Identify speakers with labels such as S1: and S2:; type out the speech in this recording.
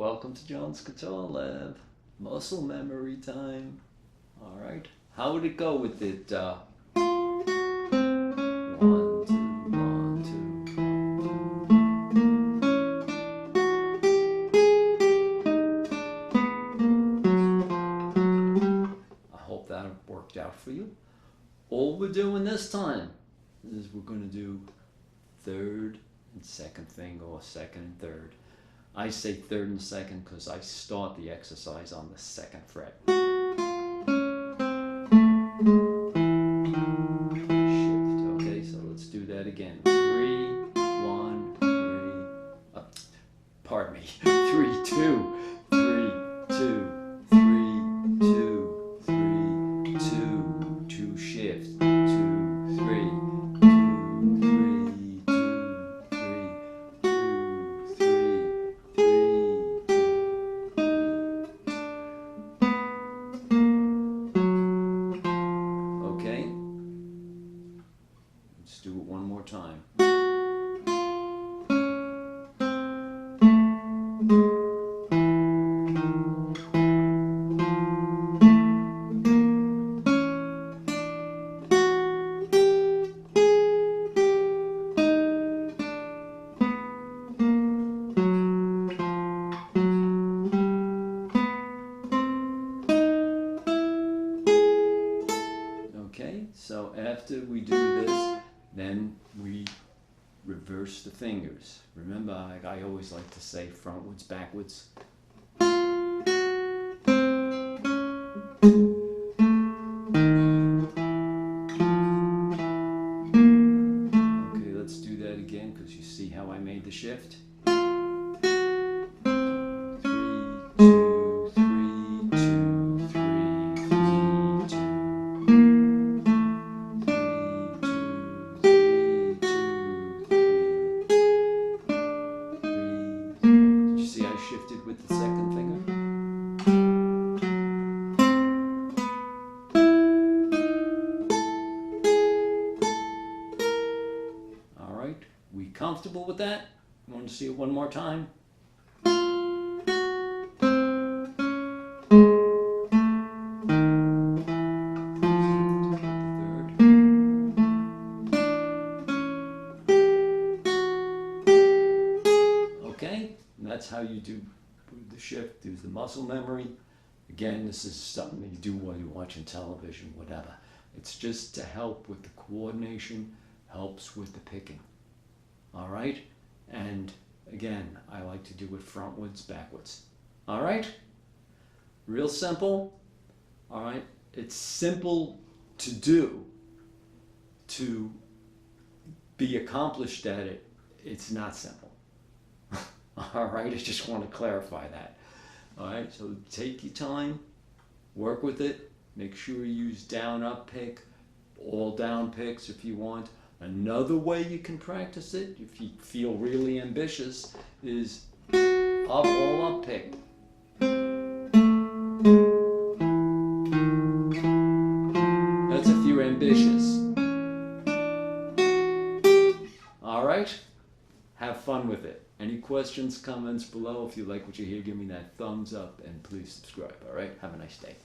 S1: Welcome to John's Guitar Lab. Muscle memory time. Alright, how would it go with it? 1, 2, 1, 2. I hope that worked out for you. All we're doing this time is we're going to do third and second finger, or second and third. I say third and second because I start the exercise on the second fret. Shift. Okay, so let's do that again. 3, 1, 3. Pardon me. 3, 2, 3, 2, 3, 2, 3, 2, 2 shift. 2, 3. Let's do it one more time. Okay, so after we do this, then we reverse the fingers. Remember, I always like to say frontwards, backwards. Okay, let's do that again because you see how I made the shift. 3, 2, 3, 2, 3, 3, 2. See, I shifted with the second finger. All right, we comfortable with that? You want to see it one more time? Okay, and that's how you do the shift, do the muscle memory. Again, this is something that you do while you're watching television, whatever. It's just to help with the coordination, helps with the picking. All right, and again, I like to do it frontwards, backwards. All right, real simple. All right, it's simple to do. To be accomplished at it, it's not simple. All right, I just want to clarify that. All right, so take your time, work with it. Make sure you use down, up pick, all down picks if you want. Another way you can practice it, if you feel really ambitious, is up, all up pick. That's if you're ambitious. All right, have fun with it. Any questions, comments below? If you like what you hear, give me that thumbs up and please subscribe. All right, have a nice day.